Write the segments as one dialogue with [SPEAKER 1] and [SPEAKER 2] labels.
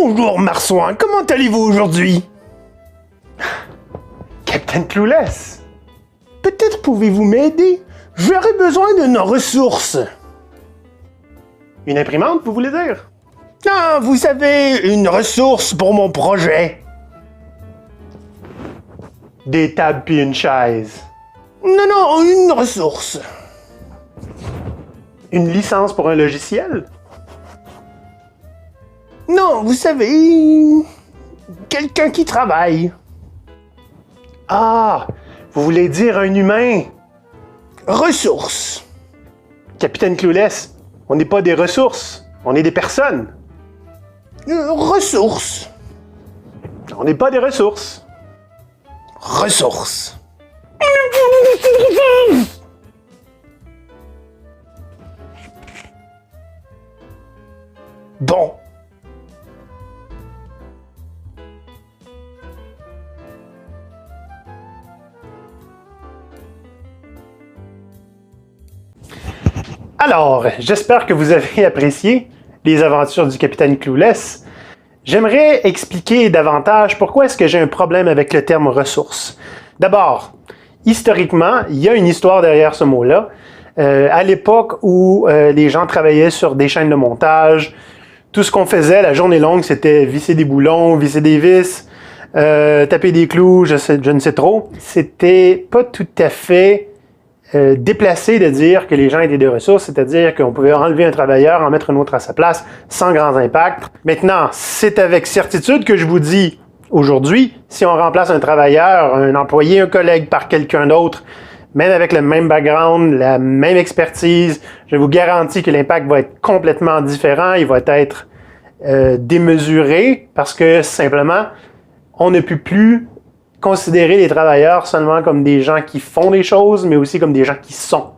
[SPEAKER 1] Bonjour Marsouin, comment allez-vous aujourd'hui?
[SPEAKER 2] Capitaine Clueless!
[SPEAKER 1] Peut-être pouvez-vous m'aider? J'aurais besoin de nos ressources.
[SPEAKER 2] Une imprimante, vous voulez dire?
[SPEAKER 1] Ah, vous savez, une ressource pour mon projet.
[SPEAKER 2] Des tables puis une chaise.
[SPEAKER 1] Non, une ressource.
[SPEAKER 2] Une licence pour un logiciel?
[SPEAKER 1] Non, vous savez, quelqu'un qui travaille.
[SPEAKER 2] Ah! Vous voulez dire un humain?
[SPEAKER 1] Ressources.
[SPEAKER 2] Capitaine Clueless, on n'est pas des ressources, on est des personnes.
[SPEAKER 1] Ressources.
[SPEAKER 2] On n'est pas des ressources.
[SPEAKER 1] Ressources. Bon.
[SPEAKER 2] Alors, j'espère que vous avez apprécié les aventures du Capitaine Clueless. J'aimerais expliquer davantage pourquoi est-ce que j'ai un problème avec le terme ressources. D'abord, historiquement, il y a une histoire derrière ce mot-là. À l'époque où les gens travaillaient sur des chaînes de montage, tout ce qu'on faisait la journée longue, c'était visser des boulons, visser des vis, taper des clous, je ne sais trop. C'était pas tout à fait déplacé de dire que les gens étaient des ressources, c'est-à-dire qu'on pouvait enlever un travailleur, en mettre un autre à sa place, sans grands impacts. Maintenant, c'est avec certitude que je vous dis, aujourd'hui, si on remplace un travailleur, un employé, un collègue par quelqu'un d'autre, même avec le même background, la même expertise, je vous garantis que l'impact va être complètement différent, il va être démesuré, parce que simplement, on ne peut plus considérer les travailleurs seulement comme des gens qui font des choses, mais aussi comme des gens qui sont.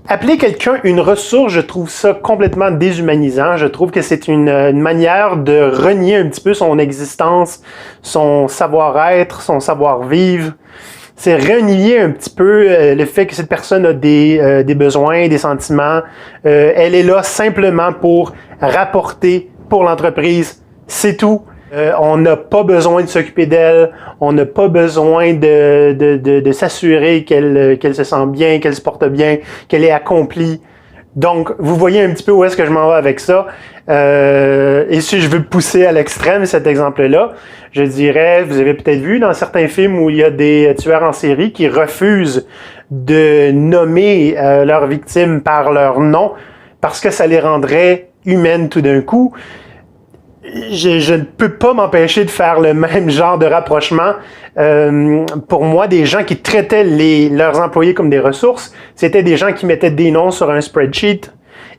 [SPEAKER 2] Appeler quelqu'un une ressource, je trouve ça complètement déshumanisant. Je trouve que c'est une manière de renier un petit peu son existence, son savoir-être, son savoir-vivre. C'est renier un petit peu le fait que cette personne a des besoins, des sentiments. Elle est là simplement pour rapporter pour l'entreprise. C'est tout. On n'a pas besoin de s'occuper d'elle, on n'a pas besoin de s'assurer qu'elle se sent bien, qu'elle se porte bien, qu'elle est accomplie. Donc, vous voyez un petit peu où est-ce que je m'en vais avec ça. Et si je veux pousser à l'extrême cet exemple-là, je dirais, vous avez peut-être vu dans certains films où il y a des tueurs en série qui refusent de nommer leurs victimes par leur nom parce que ça les rendrait humaines tout d'un coup. Je ne peux pas m'empêcher de faire le même genre de rapprochement. Pour moi, des gens qui traitaient leurs employés comme des ressources, c'était des gens qui mettaient des noms sur un spreadsheet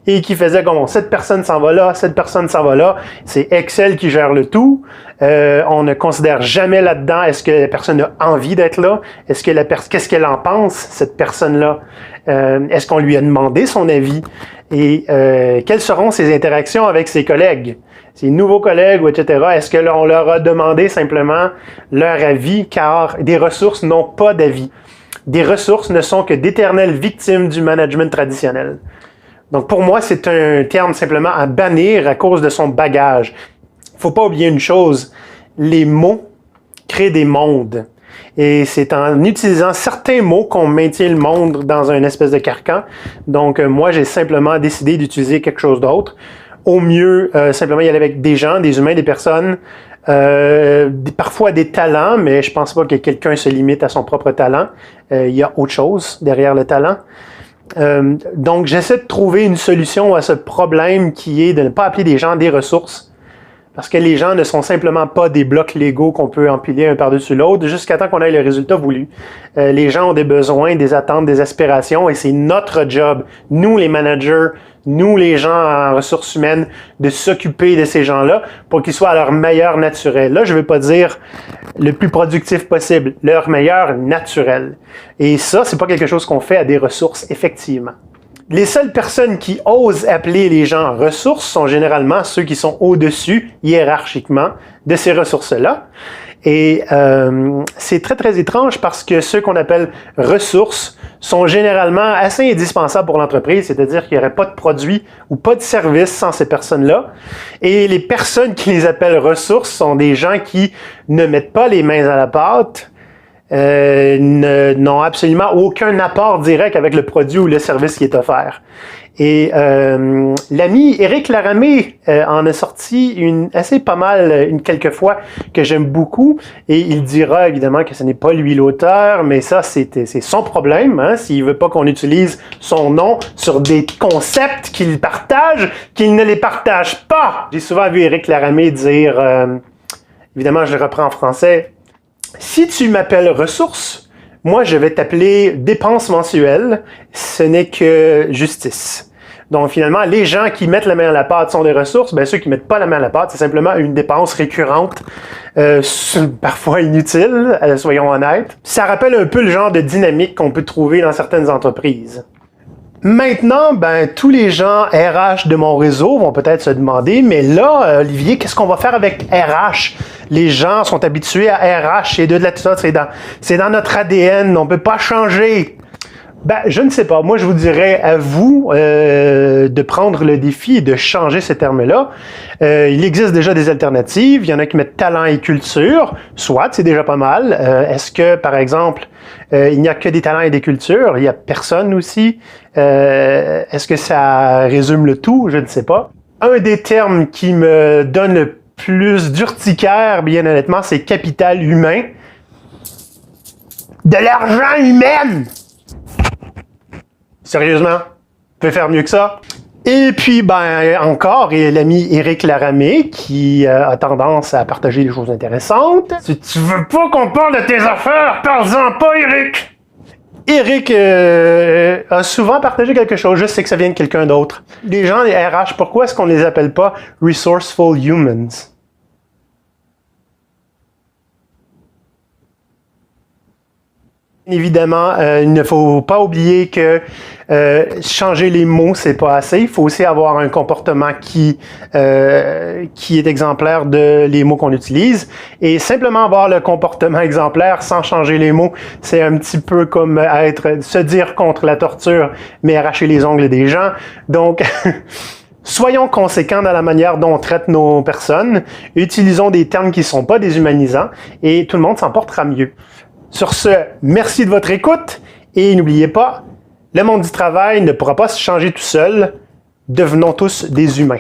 [SPEAKER 2] et qui faisaient comme cette personne s'en va là, cette personne s'en va là. C'est Excel qui gère le tout. On ne considère jamais là-dedans est-ce que la personne a envie d'être là, qu'est-ce qu'elle en pense, cette personne-là. Est-ce qu'on lui a demandé son avis et quelles seront ses interactions avec ses collègues. Ses nouveaux collègues, etc., est-ce que on leur a demandé simplement leur avis, car des ressources n'ont pas d'avis. Des ressources ne sont que d'éternelles victimes du management traditionnel. Donc pour moi, c'est un terme simplement à bannir à cause de son bagage. Il ne faut pas oublier une chose, les mots créent des mondes. Et c'est en utilisant certains mots qu'on maintient le monde dans une espèce de carcan. Donc moi, j'ai simplement décidé d'utiliser quelque chose d'autre. Au mieux, simplement y aller avec des gens, des humains, des personnes, parfois des talents, mais je pense pas que quelqu'un se limite à son propre talent. Il y a autre chose derrière le talent. Donc, j'essaie de trouver une solution à ce problème qui est de ne pas appeler des gens des ressources. Parce que les gens ne sont simplement pas des blocs Lego qu'on peut empiler un par-dessus l'autre jusqu'à temps qu'on ait le résultat voulu. Les gens ont des besoins, des attentes, des aspirations et c'est notre job, nous les managers, nous les gens en ressources humaines, de s'occuper de ces gens-là pour qu'ils soient à leur meilleur naturel. Là, je ne veux pas dire le plus productif possible, leur meilleur naturel. Et ça, c'est pas quelque chose qu'on fait à des ressources, effectivement. Les seules personnes qui osent appeler les gens ressources sont généralement ceux qui sont au-dessus, hiérarchiquement, de ces ressources-là. Et c'est très, très étrange parce que ceux qu'on appelle ressources sont généralement assez indispensables pour l'entreprise, c'est-à-dire qu'il n'y aurait pas de produit ou pas de service sans ces personnes-là. Et les personnes qui les appellent ressources sont des gens qui ne mettent pas les mains à la pâte, n'ont absolument aucun apport direct avec le produit ou le service qui est offert. Et l'ami Éric Laramé en a sorti quelques fois que j'aime beaucoup, et il dira évidemment que ce n'est pas lui l'auteur, mais ça c'est son problème, hein, s'il veut pas qu'on utilise son nom sur des concepts qu'il partage, qu'il ne les partage pas. J'ai souvent vu Éric Laramé dire, évidemment je le reprends en français, « Si tu m'appelles ressources, moi je vais t'appeler dépenses mensuelles, ce n'est que justice. » Donc finalement, les gens qui mettent la main à la pâte sont des ressources, ben ceux qui mettent pas la main à la pâte, c'est simplement une dépense récurrente, parfois inutile, soyons honnêtes. Ça rappelle un peu le genre de dynamique qu'on peut trouver dans certaines entreprises. Maintenant, ben tous les gens RH de mon réseau vont peut-être se demander, mais là, Olivier, qu'est-ce qu'on va faire avec RH? Les gens sont habitués à RH et de là, tout ça, c'est dans notre ADN, on peut pas changer. Ben, je ne sais pas. Moi, je vous dirais à vous de prendre le défi et de changer ces termes-là. Il existe déjà des alternatives. Il y en a qui mettent talent et culture. Soit, c'est déjà pas mal. Est-ce que, par exemple, il n'y a que des talents et des cultures? Il n'y a personne aussi. Est-ce que ça résume le tout? Je ne sais pas. Un des termes qui me donne le plus d'urticaire, bien honnêtement, c'est capital humain. De l'argent humain! Sérieusement? On peut faire mieux que ça? Et puis, ben, encore, il y a l'ami Éric Laramé qui a tendance à partager des choses intéressantes. Si tu veux pas qu'on parle de tes affaires, parle-en pas, Éric! Éric a souvent partagé quelque chose, je sais que ça vient de quelqu'un d'autre. Les gens, les RH, pourquoi est-ce qu'on les appelle pas Resourceful Humans? Évidemment, il ne faut pas oublier que changer les mots, c'est pas assez. Il faut aussi avoir un comportement qui est exemplaire de les mots qu'on utilise. Et simplement avoir le comportement exemplaire sans changer les mots, c'est un petit peu comme se dire contre la torture, mais arracher les ongles des gens. Donc, soyons conséquents dans la manière dont on traite nos personnes. Utilisons des termes qui ne sont pas déshumanisants et tout le monde s'en portera mieux. Sur ce, merci de votre écoute et n'oubliez pas, le monde du travail ne pourra pas se changer tout seul. Devenons tous des humains.